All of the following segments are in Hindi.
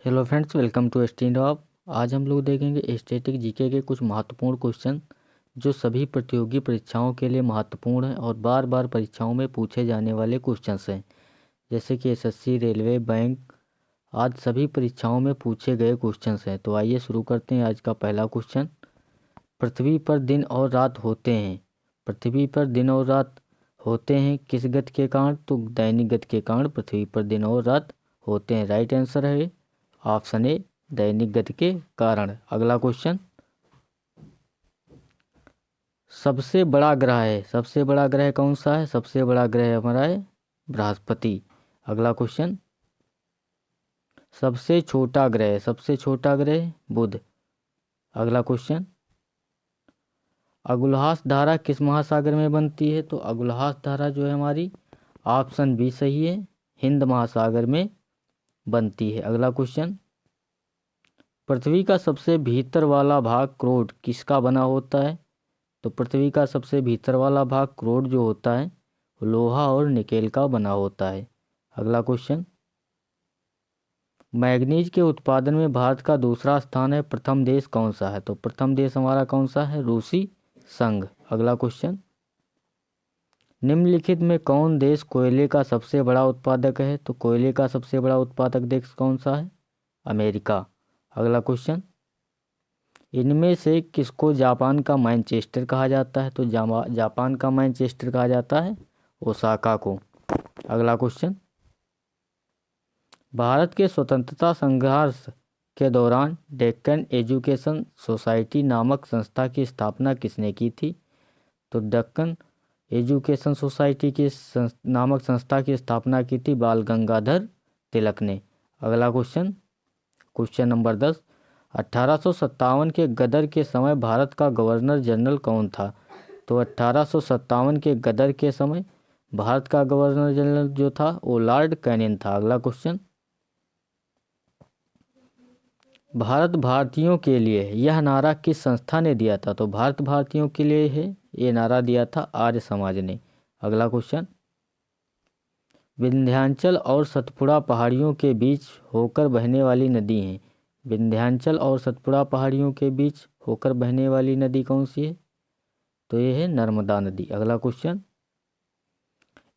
Hello friends, welcome to stand up. आज हम लोग देखेंगे स्टैटिक जीके के कुछ महत्वपूर्ण क्वेश्चन जो सभी प्रतियोगी परीक्षाओं के लिए महत्वपूर्ण हैं और बार बार परीक्षाओं में पूछे जाने वाले क्वेश्चंस हैं। जैसे कि एसएससी, रेलवे, बैंक आज सभी परीक्षाओं में पूछे गए क्वेश्चंस हैं। तो आइए शुरू करते हैं। आज का पहला क्वेश्चन, पृथ्वी पर दिन और रात होते हैं। पृथ्वी पर दिन और रात होते हैं किस गति के कारण? तो दैनिक गति के कारण पृथ्वी पर दिन और रात होते हैं। राइट आंसर है ऑप्शन ए, दैनिक गति के कारण। अगला क्वेश्चन, सबसे बड़ा ग्रह है। सबसे बड़ा ग्रह कौन सा है? सबसे बड़ा ग्रह हमारा है बृहस्पति। अगला क्वेश्चन, सबसे छोटा ग्रह। सबसे छोटा ग्रह बुध। अगला क्वेश्चन, अगुलहास धारा किस महासागर में बनती है? तो अगुलहास धारा जो है हमारी, ऑप्शन बी सही है, हिंद महासागर में बनती है। अगला क्वेश्चन, पृथ्वी का सबसे भीतर वाला भाग क्रोड किसका बना होता है? तो पृथ्वी का सबसे भीतर वाला भाग क्रोड जो होता है वो लोहा और निकेल का बना होता है। अगला क्वेश्चन, मैग्नीज के उत्पादन में भारत का दूसरा स्थान है, प्रथम देश कौन सा है? तो प्रथम देश हमारा कौन सा है? रूसी संघ। अगला क्वेश्चन, निम्नलिखित में कौन देश कोयले का सबसे बड़ा उत्पादक है? तो कोयले का सबसे बड़ा उत्पादक देश कौन सा है? अमेरिका। अगला क्वेश्चन, इनमें से किसको जापान का मैनचेस्टर कहा जाता है? तो जापान का मैनचेस्टर कहा जाता है ओसाका को। अगला क्वेश्चन, भारत के स्वतंत्रता संघर्ष के दौरान डेक्कन एजुकेशन सोसाइटी नामक संस्था की स्थापना किसने की थी? तो डेक्कन एजुकेशन सोसाइटी की नामक संस्था की स्थापना की थी बाल गंगाधर तिलक ने। अगला क्वेश्चन, क्वेश्चन नंबर 10, 1857 के गदर के समय भारत का गवर्नर जनरल कौन था? तो 1857 के गदर के समय भारत का गवर्नर जनरल जो था वो लॉर्ड कैनिंग था। अगला क्वेश्चन, भारत भारतीयों के लिए यह नारा किस संस्था ने दिया था? तो भारत भारतीयों के लिए है ये नारा दिया था आर्य समाज ने। अगला क्वेश्चन, विंध्याचल और सतपुड़ा पहाड़ियों के बीच होकर बहने वाली नदी है। विंध्याचल और सतपुड़ा पहाड़ियों के बीच होकर बहने वाली नदी कौन सी है? तो ये है नर्मदा नदी। अगला क्वेश्चन,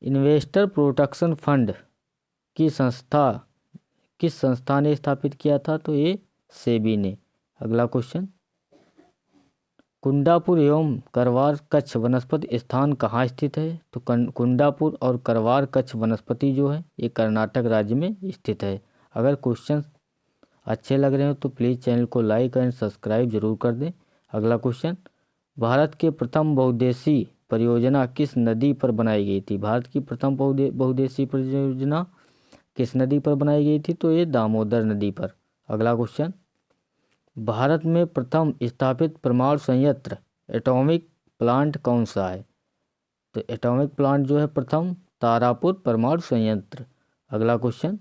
इन्वेस्टर प्रोटेक्शन फंड की संस्था किस संस्था ने स्थापित किया था? तो ये सेबी ने। अगला क्वेश्चन, कुंडापुर एवं करवार कच्छ वनस्पति स्थान कहाँ स्थित है? तो कुंडापुर और करवार कच्छ वनस्पति जो है ये कर्नाटक राज्य में स्थित है। अगर क्वेश्चन अच्छे लग रहे हो तो प्लीज़ चैनल को लाइक एंड सब्सक्राइब जरूर कर दें। अगला क्वेश्चन, भारत के प्रथम बहुउद्देशीय परियोजना किस नदी पर बनाई गई थी? भारत की प्रथम बहुउद्देशीय परियोजना किस नदी पर बनाई गई थी? तो ये दामोदर नदी पर। अगला क्वेश्चन, भारत में प्रथम स्थापित परमाणु संयंत्र एटॉमिक प्लांट कौन सा है? तो एटॉमिक प्लांट जो है प्रथम तारापुर परमाणु संयंत्र। अगला क्वेश्चन,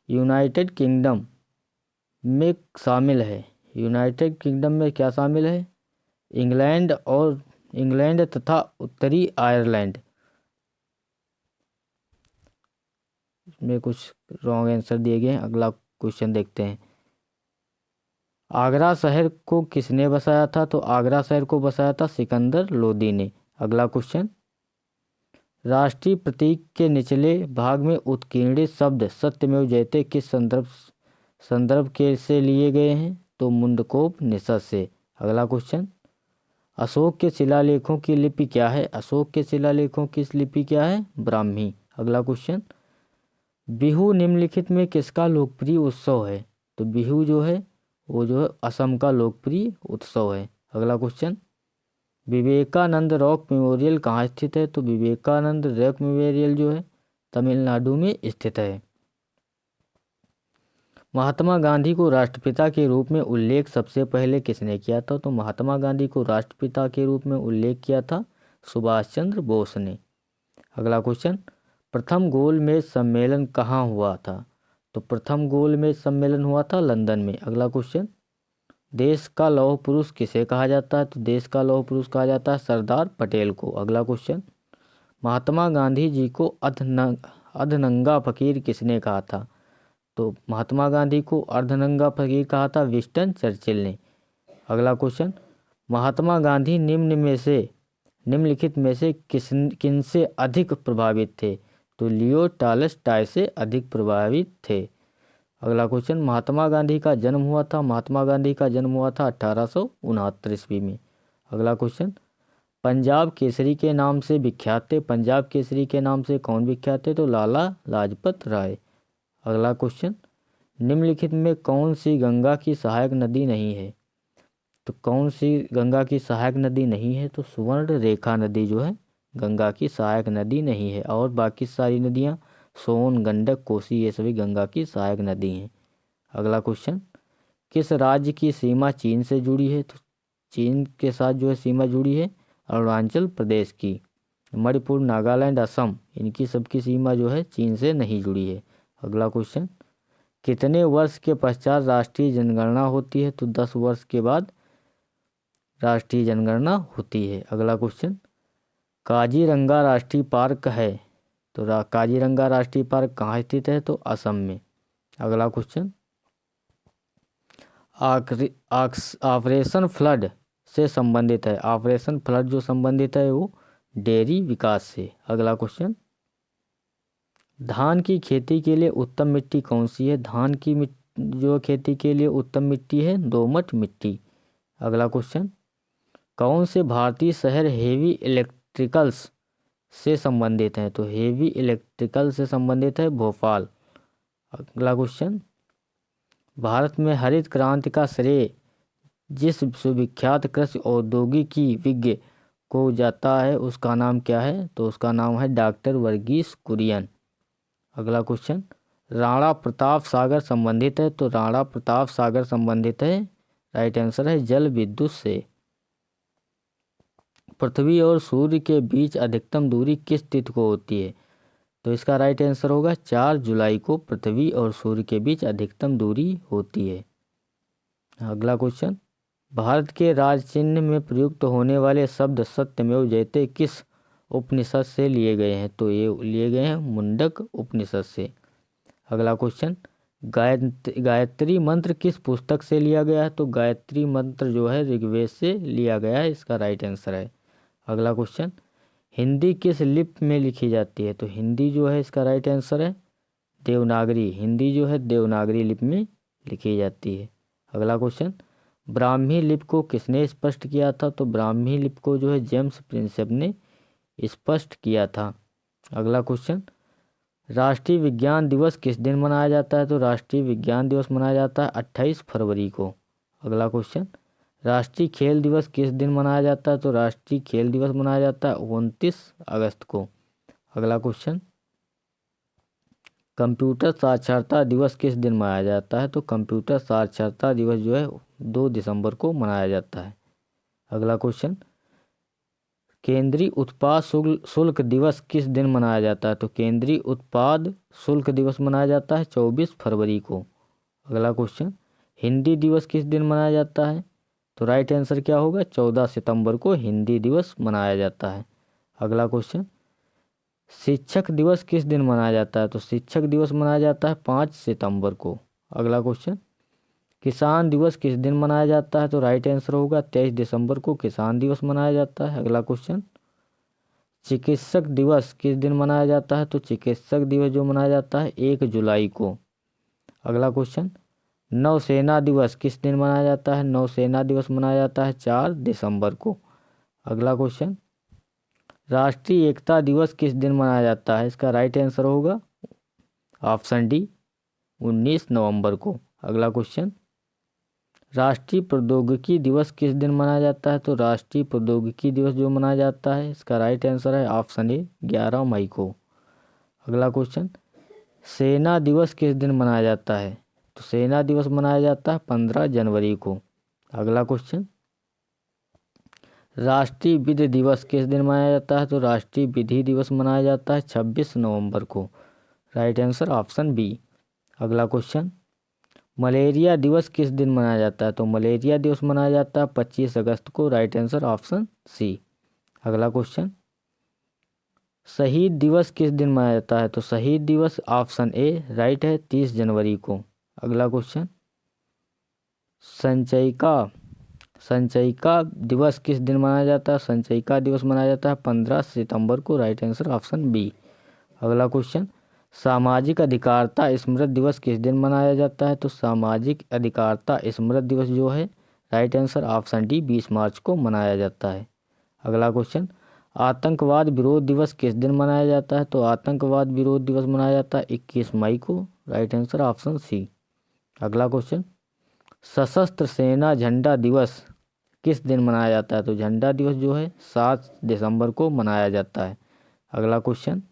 यूनाइटेड किंगडम में शामिल है। यूनाइटेड किंगडम में क्या शामिल है? इंग्लैंड तथा उत्तरी आयरलैंड। इसमें कुछ रॉन्ग आंसर दिए गए हैं। अगला क्वेश्चन देखते हैं, आगरा शहर को किसने बसाया था? तो आगरा शहर को बसाया था सिकंदर लोदी ने। अगला क्वेश्चन, राष्ट्रीय प्रतीक के निचले भाग में उत्कीर्णित शब्द सत्यमेव जयते किस संदर्भ के से लिए गए हैं? तो मुंडकोपनिषद से। अगला क्वेश्चन, अशोक के शिलालेखों की लिपि क्या है? अशोक के शिलालेखों की लिपि क्या है? ब्राह्मी। अगला क्वेश्चन, बिहू निम्नलिखित में किसका लोकप्रिय उत्सव है? तो बिहू जो है वो जो है असम का लोकप्रिय उत्सव है। अगला क्वेश्चन, विवेकानंद रॉक मेमोरियल कहाँ स्थित है? तो विवेकानंद रॉक मेमोरियल जो है तमिलनाडु में स्थित है। महात्मा गांधी को राष्ट्रपिता के रूप में उल्लेख सबसे पहले किसने किया था? तो महात्मा गांधी को राष्ट्रपिता के रूप में उल्लेख किया था सुभाष चंद्र बोस ने। अगला क्वेश्चन, प्रथम गोलमेज सम्मेलन कहाँ हुआ था? तो प्रथम गोलमेज सम्मेलन हुआ था लंदन में। अगला क्वेश्चन, देश का लौह पुरुष किसे कहा जाता है? तो देश का लौह पुरुष कहा जाता है सरदार पटेल को। अगला क्वेश्चन, महात्मा गांधी जी को अधनंगा फकीर किसने कहा था? तो महात्मा गांधी को अर्धनंगा फकीर कहा था विंस्टन चर्चिल ने। अगला क्वेश्चन, महात्मा गांधी निम्नलिखित में से किनसे अधिक प्रभावित थे? तो लियो टॉलस्टॉय से अधिक प्रभावित थे। अगला क्वेश्चन, महात्मा गांधी का जन्म हुआ था 1869 ईस्वी में। अगला क्वेश्चन, पंजाब केसरी के नाम से विख्यात थे। पंजाब केसरी के नाम से कौन विख्यात थे? तो लाला लाजपत राय। अगला क्वेश्चन, निम्नलिखित में कौन सी गंगा की सहायक नदी नहीं है? तो कौन सी गंगा की सहायक नदी नहीं है? तो सुवर्ण रेखा नदी जो है गंगा की सहायक नदी नहीं है, और बाकी सारी नदियाँ सोन, गंडक, कोसी ये सभी गंगा की सहायक नदी हैं। अगला क्वेश्चन, किस राज्य की सीमा चीन से जुड़ी है? तो चीन के साथ जो है सीमा जुड़ी है अरुणाचल प्रदेश की। मणिपुर, नागालैंड, असम, इनकी सबकी सीमा जो है चीन से नहीं जुड़ी है। अगला क्वेश्चन, कितने वर्ष के पश्चात राष्ट्रीय जनगणना होती है? तो 10 वर्ष के बाद राष्ट्रीय जनगणना होती है। अगला क्वेश्चन, काजीरंगा राष्ट्रीय पार्क है, तो काजीरंगा राष्ट्रीय पार्क कहाँ स्थित है? तो असम में। अगला क्वेश्चन, ऑपरेशन फ्लड से संबंधित है। ऑपरेशन फ्लड जो संबंधित है वो डेयरी विकास से। अगला क्वेश्चन, धान की खेती के लिए उत्तम मिट्टी कौन सी है? धान की जो खेती के लिए उत्तम मिट्टी है दोमट मिट्टी। अगला क्वेश्चन, कौन से भारतीय शहर हेवी इलेक्ट्रिकल्स से संबंधित हैं? तो हेवी इलेक्ट्रिकल से संबंधित है भोपाल। अगला क्वेश्चन, भारत में हरित क्रांति का श्रेय जिस विश्वविख्यात कृषि औद्योगिकी विज्ञ को जाता है उसका नाम क्या है? तो उसका नाम है डॉक्टर वर्गीस कुरियन। अगला क्वेश्चन, राणा प्रताप सागर संबंधित है, तो राणा प्रताप सागर संबंधित है, राइट आंसर है जल विद्युत से। पृथ्वी और सूर्य के बीच अधिकतम दूरी किस तिथि को होती है? तो इसका राइट आंसर होगा 4 जुलाई को पृथ्वी और सूर्य के बीच अधिकतम दूरी होती है। अगला क्वेश्चन, भारत के राज चिन्ह में प्रयुक्त होने वाले शब्द सत्यमेव जयते किस उपनिषद से लिए गए हैं? तो ये लिए गए हैं मुंडक उपनिषद से। अगला क्वेश्चन, गायत्री मंत्र किस पुस्तक से लिया गया है? तो गायत्री मंत्र जो है ऋग्वेद से लिया गया है, इसका राइट आंसर है। अगला क्वेश्चन, हिंदी किस लिपि में लिखी जाती है? तो हिंदी जो है इसका राइट आंसर है देवनागरी। हिंदी जो है देवनागरी लिपि में लिखी जाती है। अगला क्वेश्चन, ब्राह्मी लिपि को किसने स्पष्ट किया था? तो ब्राह्मी लिपि को जो है जेम्स प्रिंसेप ने स्पष्ट किया था। अगला क्वेश्चन, राष्ट्रीय विज्ञान दिवस किस दिन मनाया जाता है? तो राष्ट्रीय विज्ञान दिवस मनाया जाता है 28 फरवरी को। अगला क्वेश्चन, राष्ट्रीय खेल दिवस किस दिन मनाया जाता है? तो राष्ट्रीय खेल दिवस मनाया जाता है 29 अगस्त को। अगला क्वेश्चन, कंप्यूटर साक्षरता दिवस किस दिन मनाया जाता है? तो कंप्यूटर साक्षरता दिवस जो है 2 दिसंबर को मनाया जाता है। अगला क्वेश्चन, केंद्रीय उत्पाद शुल्क दिवस किस दिन मनाया जाता है? तो केंद्रीय उत्पाद शुल्क दिवस मनाया जाता है 24 फरवरी को। अगला क्वेश्चन, हिंदी दिवस किस दिन मनाया जाता है? तो राइट आंसर क्या होगा 14 सितंबर को हिंदी दिवस मनाया जाता है। अगला क्वेश्चन, शिक्षक दिवस किस दिन मनाया जाता है? तो शिक्षक दिवस मनाया जाता है 5 सितंबर को। अगला क्वेश्चन, किसान दिवस किस दिन मनाया जाता है? तो राइट आंसर होगा 23 दिसंबर को किसान दिवस मनाया जाता है। अगला क्वेश्चन, चिकित्सक दिवस किस दिन मनाया जाता है? तो चिकित्सक दिवस जो मनाया जाता है 1 जुलाई को। अगला क्वेश्चन, नौसेना दिवस किस दिन मनाया जाता है? नौसेना दिवस मनाया जाता है 4 दिसंबर को। अगला क्वेश्चन, राष्ट्रीय एकता दिवस किस दिन मनाया जाता है? इसका राइट आंसर होगा ऑप्शन डी 19 नवंबर को। अगला क्वेश्चन, राष्ट्रीय प्रौद्योगिकी दिवस किस दिन मनाया जाता है? तो राष्ट्रीय प्रौद्योगिकी दिवस जो मनाया जाता है इसका राइट आंसर है ऑप्शन ए 11 मई को। अगला क्वेश्चन, सेना दिवस किस दिन मनाया जाता है? तो सेना दिवस मनाया जाता है 15 जनवरी को। अगला क्वेश्चन, राष्ट्रीय विधि दिवस किस दिन मनाया जाता है? तो राष्ट्रीय विधि दिवस मनाया जाता है 26 नवंबर को। Right answer option B. अगला क्वेश्चन, मलेरिया दिवस किस दिन मनाया जाता है? तो मलेरिया दिवस मनाया जाता है 25 अगस्त को। Right answer option C. अगला क्वेश्चन, शहीद दिवस किस दिन मनाया जाता है? तो शहीद दिवस ऑप्शन ए राइट है 30 जनवरी को। अगला क्वेश्चन, संचयिका संचयिका दिवस किस दिन मनाया जाता है? संचयिका दिवस मनाया जाता है 15 सितंबर को। Right answer option B. अगला क्वेश्चन, सामाजिक अधिकारिता स्मृति दिवस किस दिन मनाया जाता है? तो सामाजिक अधिकारिता स्मृति दिवस जो है राइट आंसर ऑप्शन डी 20 मार्च को मनाया जाता है। अगला क्वेश्चन, आतंकवाद विरोध दिवस किस दिन मनाया जाता है? तो आतंकवाद विरोध दिवस मनाया जाता है 21 मई को। Right answer option C. अगला क्वेश्चन, सशस्त्र सेना झंडा दिवस किस दिन मनाया जाता है? तो झंडा दिवस जो है 7 दिसंबर को मनाया जाता है। अगला क्वेश्चन,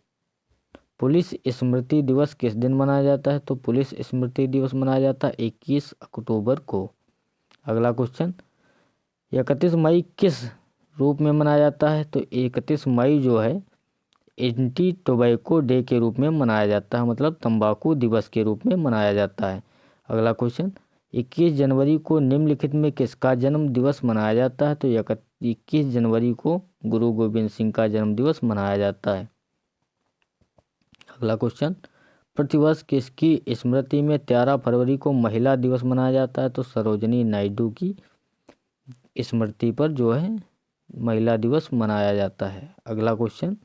पुलिस स्मृति दिवस किस दिन मनाया जाता है? तो पुलिस स्मृति दिवस मनाया जाता है 21 अक्टूबर को। अगला क्वेश्चन, 31 मई किस रूप में मनाया जाता है? तो 31 मई जो है एंटी टोबैको डे के रूप में मनाया जाता है, मतलब तंबाकू दिवस के रूप में मनाया जाता है। अगला क्वेश्चन, 21 जनवरी को निम्नलिखित में किसका जन्म दिवस मनाया जाता है? तो 21 जनवरी को गुरु गोविंद सिंह का जन्म दिवस मनाया जाता है। अगला क्वेश्चन, प्रतिवर्ष किसकी स्मृति में 13 फरवरी को महिला दिवस मनाया जाता है? तो सरोजनी नायडू की स्मृति पर जो है महिला दिवस मनाया जाता है। अगला क्वेश्चन,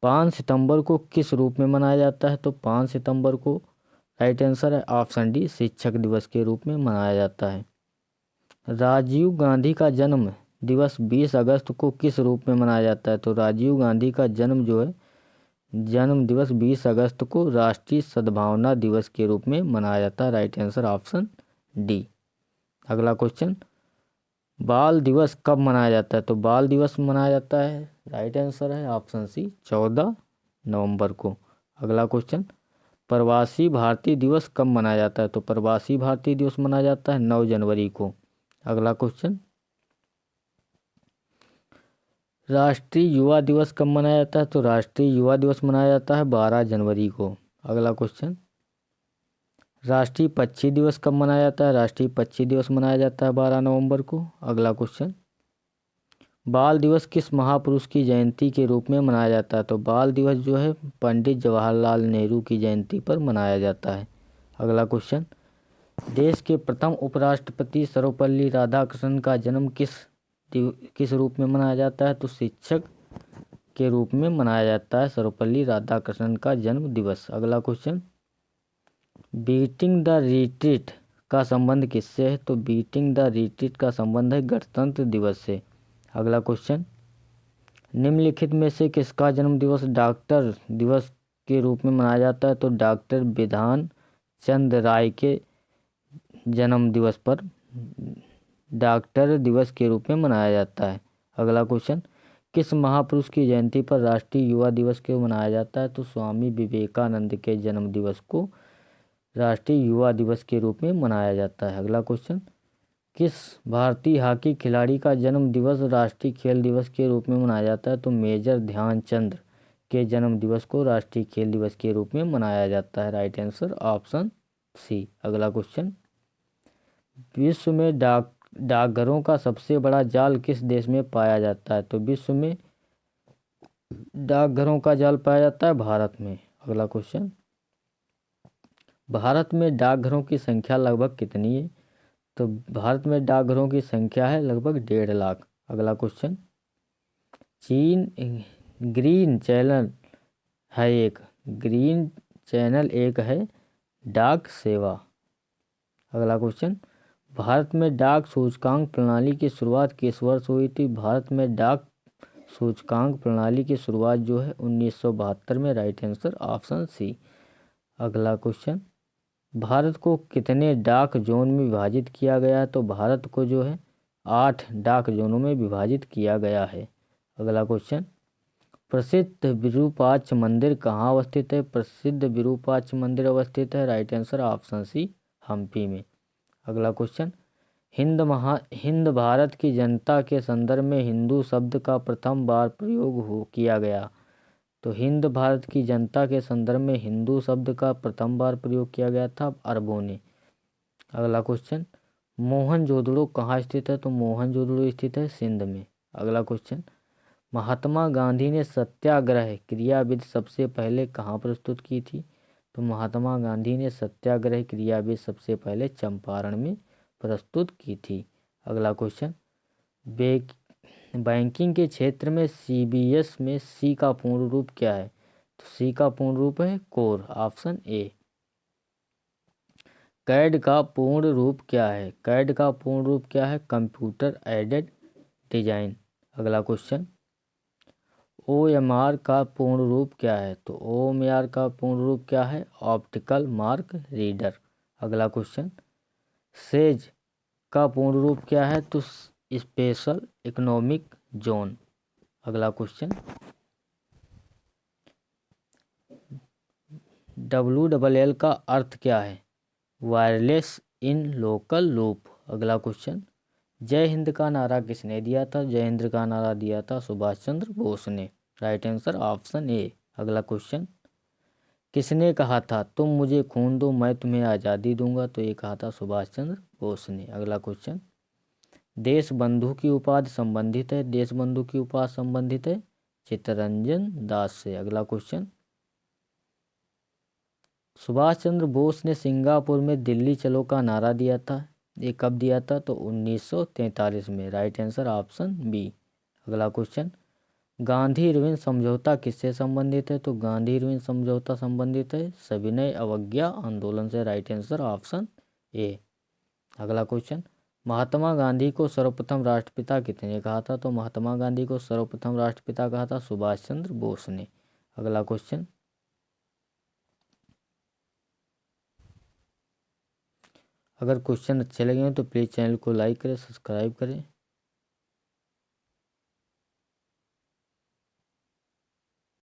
5 सितंबर को किस रूप में मनाया जाता है? तो 5 सितंबर को राइट आंसर है ऑप्शन डी शिक्षक दिवस के रूप में मनाया जाता है। राजीव गांधी का जन्म दिवस 20 अगस्त को किस रूप में मनाया जाता है? तो राजीव गांधी का जन्म जो है जन्म दिवस 20 अगस्त को राष्ट्रीय सद्भावना दिवस के रूप में मनाया जाता है। Right answer option D. अगला क्वेश्चन, बाल दिवस कब मनाया जाता है? तो बाल दिवस मनाया जाता है राइट आंसर है ऑप्शन सी 14 नवंबर को। अगला क्वेश्चन, प्रवासी भारतीय दिवस कब मनाया जाता है? तो प्रवासी भारतीय दिवस मनाया जाता है 9 जनवरी को। अगला क्वेश्चन, राष्ट्रीय युवा दिवस कब मनाया जाता है? तो राष्ट्रीय युवा दिवस मनाया जाता है 12 जनवरी को। अगला क्वेश्चन, राष्ट्रीय पक्षी दिवस कब मनाया जाता है? राष्ट्रीय पक्षी दिवस मनाया जाता है 12 नवंबर को। अगला क्वेश्चन, बाल दिवस किस महापुरुष की जयंती के रूप में मनाया जाता है? तो बाल दिवस जो है पंडित जवाहरलाल नेहरू की जयंती पर मनाया जाता है। अगला क्वेश्चन, देश के प्रथम उपराष्ट्रपति सर्वपल्ली राधाकृष्णन का जन्म किस रूप में मनाया जाता है? तो शिक्षक के रूप में मनाया जाता है सर्वपल्ली राधाकृष्णन का जन्म दिवस। अगला क्वेश्चन, बीटिंग द रिट्रीट का संबंध किससे है? तो बीटिंग द रिट्रीट का संबंध है गणतंत्र दिवस से। अगला क्वेश्चन, निम्नलिखित में से किसका जन्म दिवस डॉक्टर दिवस के रूप में मनाया जाता है? तो डॉक्टर बिधान चंद्र राय के जन्म दिवस पर डॉक्टर दिवस के रूप में मनाया जाता है। अगला क्वेश्चन, किस महापुरुष की जयंती पर राष्ट्रीय युवा दिवस को मनाया जाता है? तो स्वामी विवेकानंद के जन्म दिवस को राष्ट्रीय युवा दिवस के रूप में मनाया जाता है। अगला क्वेश्चन, किस भारतीय हॉकी खिलाड़ी का जन्म दिवस राष्ट्रीय खेल दिवस के रूप में मनाया जाता है? तो मेजर ध्यानचंद के जन्म दिवस को राष्ट्रीय खेल दिवस के रूप में मनाया जाता है। Right answer option C. अगला क्वेश्चन, विश्व में डाकघरों का सबसे बड़ा जाल किस देश में पाया जाता है? तो विश्व में डाकघरों का जाल पाया जाता है भारत में। अगला क्वेश्चन, भारत में डाकघरों की संख्या लगभग कितनी है? तो भारत में डाकघरों की संख्या है लगभग 1.5 लाख। अगला क्वेश्चन, चीन ग्रीन चैनल है एक ग्रीन चैनल एक है डाक सेवा। अगला क्वेश्चन, भारत में डाक सूचकांक प्रणाली की शुरुआत किस वर्ष हुई थी? भारत में डाक सूचकांक प्रणाली की शुरुआत जो है 1972 में। Right answer option C. अगला क्वेश्चन, भारत को कितने डाक जोन में विभाजित किया गया है? तो भारत को जो है 8 डाक जोनों में विभाजित किया गया है। अगला क्वेश्चन, प्रसिद्ध विरूपाक्ष मंदिर कहाँ अवस्थित है? प्रसिद्ध विरूपाक्ष मंदिर अवस्थित है right answer option C Hampi में। अगला क्वेश्चन, हिंद भारत की जनता के संदर्भ में हिंदू शब्द का प्रथम बार प्रयोग किया गया। तो हिंद भारत की जनता के संदर्भ में हिंदू शब्द का प्रथम बार प्रयोग किया गया था अरबों ने। अगला क्वेश्चन, मोहनजोदड़ो कहाँ स्थित है? तो मोहनजोदड़ो स्थित है सिंध में। अगला क्वेश्चन, महात्मा गांधी ने सत्याग्रह क्रियाविधि सबसे पहले कहाँ प्रस्तुत की थी? तो महात्मा गांधी ने सत्याग्रह क्रियाविधि सबसे पहले चंपारण में प्रस्तुत की थी। अगला क्वेश्चन, बैंकिंग के क्षेत्र में CBS में सी का पूर्ण रूप क्या है? तो सी का पूर्ण रूप है कोर, ऑप्शन ए। कैड का पूर्ण रूप क्या है? कैड का पूर्ण रूप क्या है? Computer aided design. अगला क्वेश्चन, OMR का पूर्ण रूप क्या है? तो OMR का पूर्ण रूप क्या है? Optical mark reader. अगला क्वेश्चन, सेज का पूर्ण रूप क्या है? तो स्पेशल इकोनॉमिक जोन। अगला क्वेश्चन, WLL का अर्थ क्या है? Wireless in local loop. अगला क्वेश्चन, जय हिंद का नारा किसने दिया था? जय हिंद का नारा दिया था सुभाष चंद्र बोस ने। Right answer option A. अगला क्वेश्चन, किसने कहा था तुम मुझे खून दो मैं तुम्हें आज़ादी दूंगा? तो ये कहा था सुभाष चंद्र बोस ने। अगला क्वेश्चन, देश बंधु की उपाधि संबंधित है? देश बंधु की उपाधि संबंधित है चित्तरंजन दास से। अगला क्वेश्चन, सुभाष चंद्र बोस ने सिंगापुर में दिल्ली चलो का नारा दिया था, ये कब दिया था? तो 1943 में। Right answer option B. अगला क्वेश्चन, गांधी इरविन समझौता किससे संबंधित है? तो गांधी इरविन समझौता संबंधित है सविनय अवज्ञा आंदोलन से। Right answer option A. अगला क्वेश्चन, महात्मा गांधी को सर्वप्रथम राष्ट्रपिता किसने कहा था? तो महात्मा गांधी को सर्वप्रथम राष्ट्रपिता कहा था सुभाष चंद्र बोस ने। अगला क्वेश्चन, अगर क्वेश्चन अच्छे लगे हो तो प्लीज़ चैनल को लाइक करें, सब्सक्राइब करें।